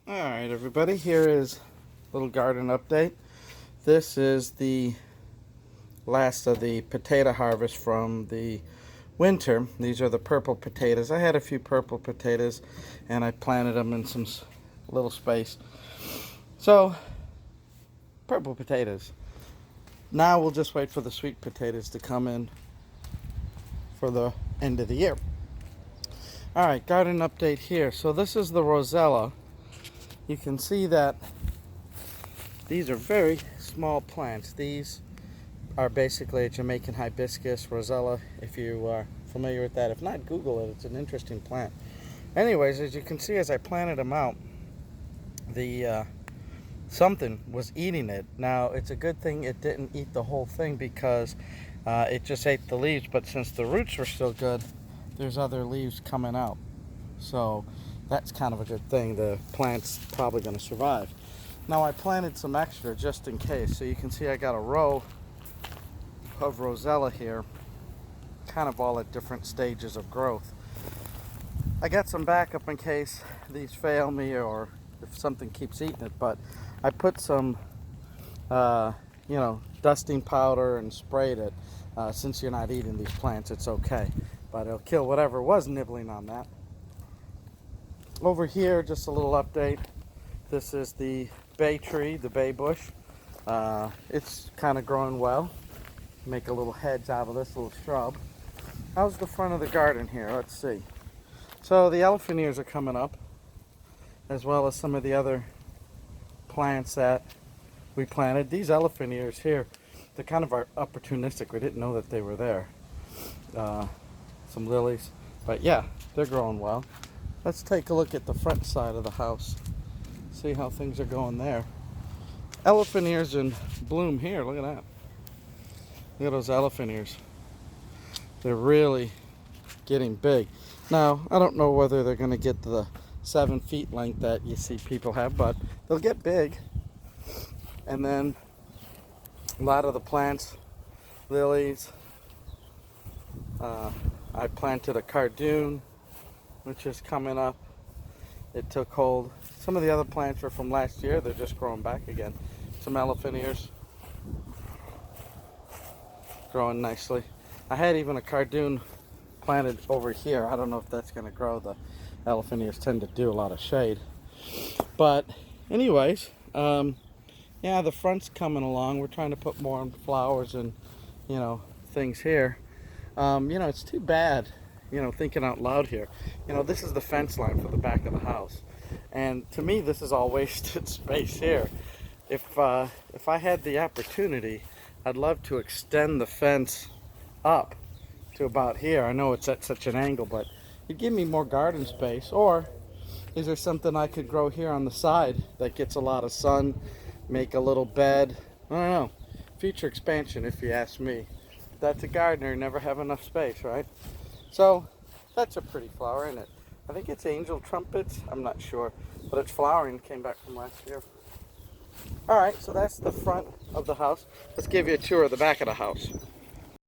Alright everybody, here is a little garden update. This is the last of the potato harvest from the winter. These are the purple potatoes. I had a few purple potatoes and I planted them in some little space. So, purple potatoes. Now we'll just wait for the sweet potatoes to come in for the end of the year. Alright, garden update here. So this is the Rosella. You can see that these are very small plants. These are basically a Jamaican hibiscus, Rosella, if you are familiar with that. If not, Google it. It's an interesting plant. Anyways, as you can see, as I planted them out, something was eating it. Now, it's a good thing it didn't eat the whole thing because it just ate the leaves, but since the roots were still good, there's other leaves coming out. So that's kind of a good thing. The plant's probably going to survive. Now I planted some extra just in case. So you can see I got a row of Rosella here, kind of all at different stages of growth. I got some backup in case these fail me or if something keeps eating it, but I put some dusting powder and sprayed it. Since you're not eating these plants, it's okay, but it'll kill whatever was nibbling on that. Over here, just a little update. This is the bay tree, the bay bush. It's kind of growing well. Make a little hedge out of this little shrub. How's the front of the garden here? Let's see. So the elephant ears are coming up, as well as some of the other plants that we planted. These elephant ears here, they're kind of opportunistic. We didn't know that they were there. Some lilies, but yeah, they're growing well. Let's take a look at the front side of the house. See how things are going there. Elephant ears in bloom here. Look at that. Look at those elephant ears. They're really getting big. Now, I don't know whether they're going to get to the 7 feet length that you see people have, but they'll get big. And then a lot of the plants, lilies. I planted a cardoon, which is coming up. It took hold. Some of the other plants are from last year. They're just growing back again. Some elephant ears growing nicely. I had even a cardoon planted over here. I don't know if that's going to grow. The elephant ears tend to do a lot of shade. But anyways, yeah, the front's coming along. We're trying to put more flowers and, things here. It's too bad. Thinking out loud here. This is the fence line for the back of the house. And to me, this is all wasted space here. If I had the opportunity, I'd love to extend the fence up to about here. I know it's at such an angle, but it'd give me more garden space. Or is there something I could grow here on the side that gets a lot of sun, make a little bed? I don't know. Future expansion, if you ask me. That's a gardener, never have enough space, right? So that's a pretty flower, isn't it? I think it's angel trumpets. I'm not sure, but it's flowering. Came back from last year. All right, so that's the front of the house. Let's give you a tour of the back of the house.